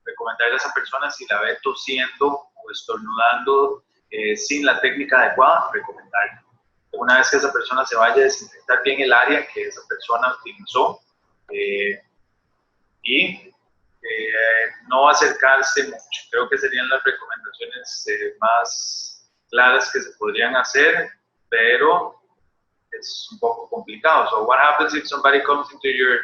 Recomendarle a esa persona, si la ve tosiendo o estornudando sin la técnica adecuada, recomendarle. Una vez que esa persona se vaya a desinfectar bien el área que esa persona utilizó y no acercarse mucho. Creo que serían las recomendaciones más claras que se podrían hacer, pero es un poco complicado. So what happens if somebody comes into your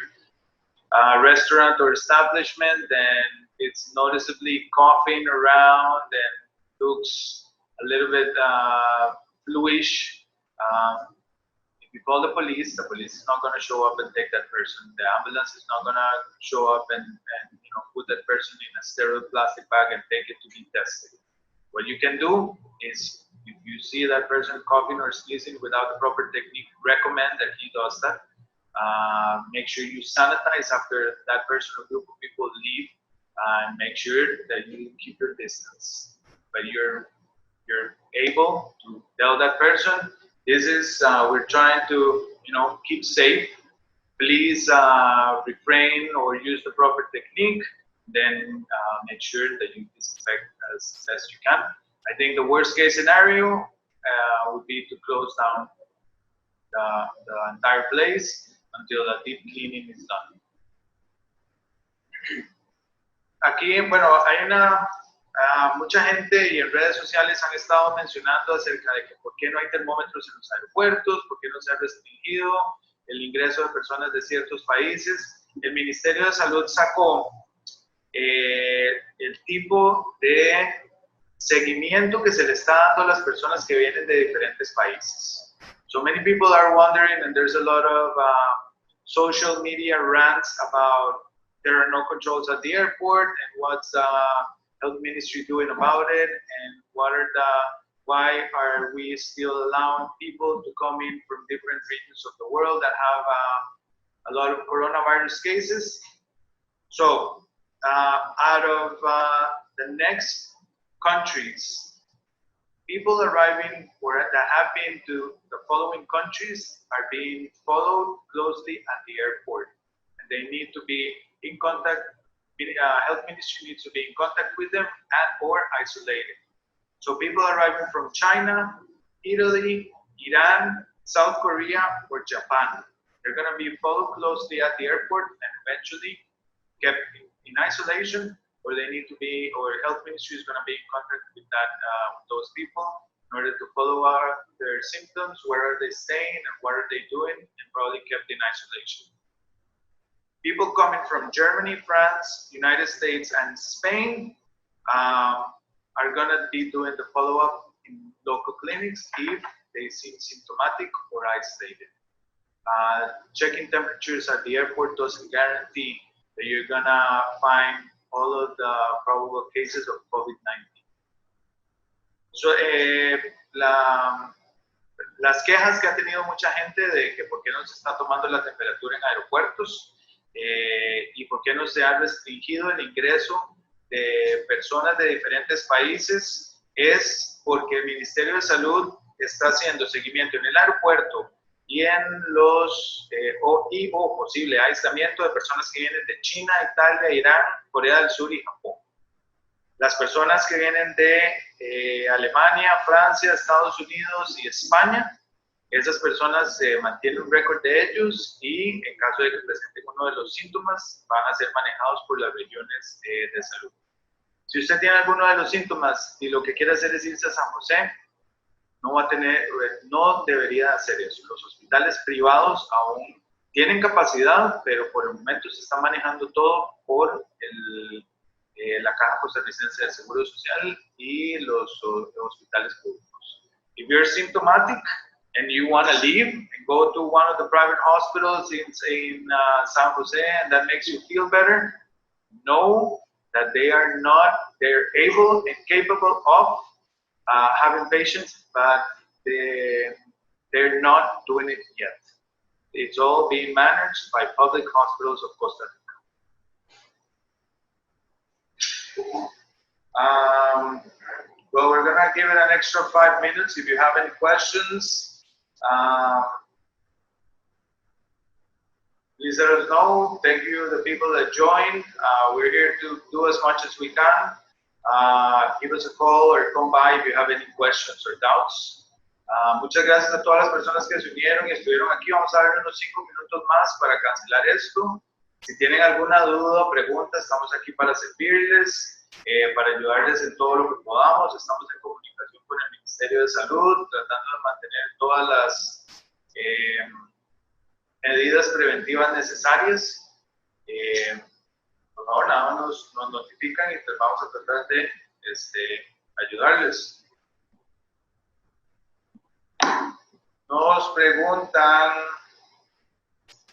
restaurant or establishment, then it's noticeably coughing around and looks a little bit bluish, if you call the police is not going to show up and take that person. The ambulance is not going to show up and put that person in a sterile plastic bag and take it to be tested. What you can do is, if you see that person coughing or sneezing without the proper technique, recommend that he does that. Make sure you sanitize after that person or group of people leave, and make sure that you keep your distance. But you're able to tell that person, this is, we're trying to, keep safe. Please refrain or use the proper technique. Then make sure that you disinfect as best you can. I think the worst case scenario would be to close down the entire place until a deep cleaning is done. Aquí, bueno, hay mucha gente y en redes sociales han estado mencionando acerca de que por qué no hay termómetros en los aeropuertos, por qué no se ha restringido el ingreso de personas de ciertos países. El Ministerio de Salud sacó el tipo de seguimiento que se le está dando a las personas que vienen de diferentes países. So many people are wondering, and there's a lot of social media rants about there are no controls at the airport, and what's the health ministry doing about it, and why are we still allowing people to come in from different regions of the world that have a lot of coronavirus cases. So out of the next countries, people arriving or that have been to the following countries are being followed closely at the airport, and they need to be in contact. Health ministry needs to be in contact with them and or isolated. So people arriving from China, Italy, Iran, South Korea, or Japan, they're going to be followed closely at the airport and eventually kept in isolation, or they need to be, or health ministry is going to be in contact with those people in order to follow their symptoms, where are they staying and what are they doing, and probably kept in isolation. People coming from Germany, France, United States, and Spain are going to be doing the follow-up in local clinics if they seem symptomatic or isolated. Checking temperatures at the airport doesn't guarantee that you're going to find all of the probable cases of COVID-19. So, las quejas que ha tenido mucha gente de que por qué no se está tomando la temperatura en aeropuertos, y por qué no se ha restringido el ingreso de personas de diferentes países, es porque el Ministerio de Salud está haciendo seguimiento en el aeropuerto y en los o posible aislamiento de personas que vienen de China, Italia, Irán, Corea del Sur y Japón. Las personas que vienen de Alemania, Francia, Estados Unidos y España, esas personas se mantienen un récord de ellos y en caso de que presenten uno de los síntomas van a ser manejados por las regiones de salud. Si usted tiene alguno de los síntomas y lo que quiere hacer es irse a San José, no debería hacer eso. Los hospitales privados aún tienen capacidad, pero por el momento se está manejando todo por la Caja Costarricense de Seguro Social y los hospitales públicos. If you're symptomatic and you want to leave and go to one of the private hospitals in San Jose and that makes you feel better, know that they're able and capable of having patients, but they're not doing it yet. It's all being managed by public hospitals of Costa Rica. Well, we're gonna give it an extra 5 minutes. If you have any questions, please let us know. Thank you, the people that joined. We're here to do as much as we can. Give us a call or come by if you have any questions or doubts. Muchas gracias a todas las personas que se unieron y estuvieron aquí. Vamos a dar unos 5 minutos más para cancelar esto. Si tienen alguna duda o pregunta, estamos aquí para servirles, para ayudarles en todo lo que podamos. Estamos en comunicación con el Ministerio de Salud, tratando de mantener todas las medidas preventivas necesarias. Nos favor, nada más nos notifican y pues vamos a tratar de ayudarles. Nos preguntan,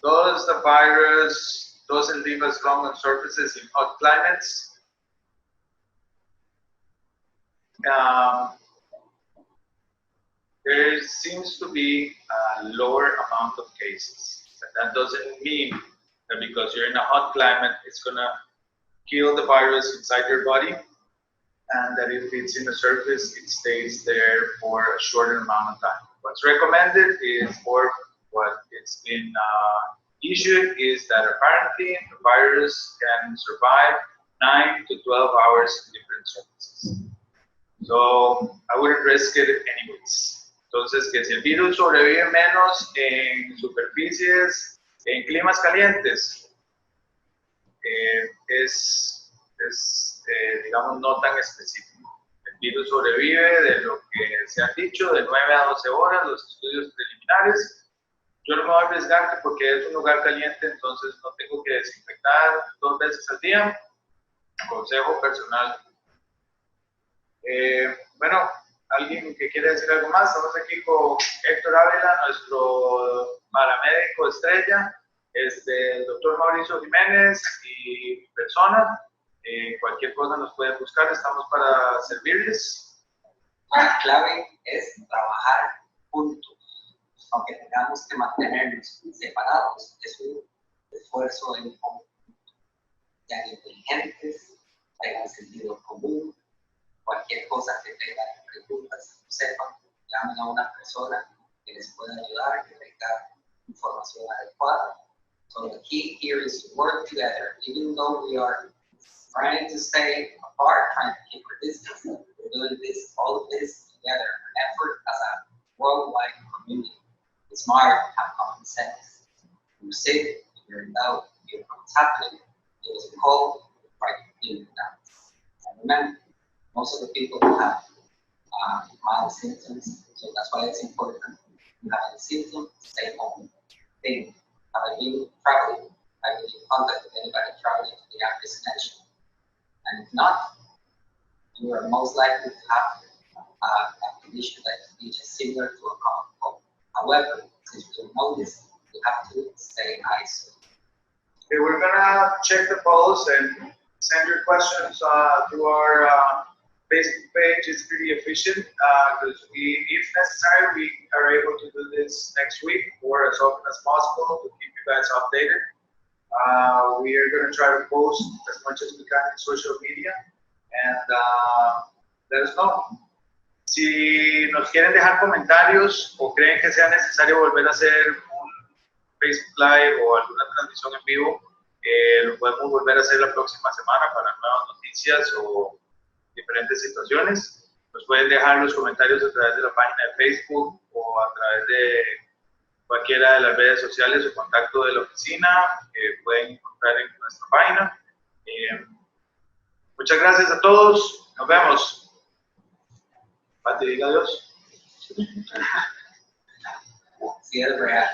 does the virus doesn't leave as long on surfaces in hot climates? There seems to be a lower amount of cases. But that doesn't mean that because you're in a hot climate, it's going to kill the virus inside your body, and that if it's in the surface, it stays there for a shorter amount of time. What's recommended is, or what it's been issued, is that apparently the virus can survive 9 to 12 hours in different surfaces. So I wouldn't risk it anyways. Entonces, que si el virus sobrevive menos en superficies, en climas calientes, digamos, no tan específico. El virus sobrevive de lo que se ha dicho, de 9 a 12 horas, los estudios preliminares. Yo no me voy a arriesgar que porque es un lugar caliente, entonces no tengo que desinfectar 2 veces al día. Consejo personal. Bueno, ¿alguien que quiere decir algo más? Estamos aquí con Héctor Ávila, nuestro paramédico estrella, el doctor Mauricio Jiménez y mi persona. Cualquier cosa nos pueden buscar, estamos para servirles. La clave es trabajar juntos, aunque tengamos que mantenernos separados, es un esfuerzo en conjunto. Sean inteligentes, tengan sentido común, cualquier cosa que tengan preguntas, sepan, llamen a una persona que les pueda ayudar, que tenga información adecuada. So the key here is to work together, even though we are trying to stay apart, trying to keep our distance. We're doing this, all of this together, an effort as a worldwide community. It's smart to have common sense. You're sick, you're in doubt, you know what's happening. Give us a call, try to deal with that. And remember, most of the people have mild symptoms, so that's why it's important. If you have any symptoms, stay home. Think, have I been traveling? Have you been in contact with anybody traveling to the at-risk nation? And if not, you are most likely to have a condition that is similar to a common cold. However, since we don't know this, you have to stay isolated. Okay, we're gonna check the polls and send your questions to our Facebook page. It's pretty efficient because if necessary, we are able to do this next week or as often as possible to keep you guys updated. We are going to try to post as much as we can in social media and let us know. Si nos quieren dejar comentarios o creen que sea necesario volver a hacer un Facebook Live o alguna transmisión en vivo, lo podemos volver a hacer la próxima semana para nuevas noticias o diferentes situaciones. Nos pueden dejar los comentarios a través de la página de Facebook o a través de cualquiera de las redes sociales o contacto de la oficina que pueden encontrar en nuestra página. Muchas gracias a todos. Nos vemos. Pati, diga adiós. Sí, es real.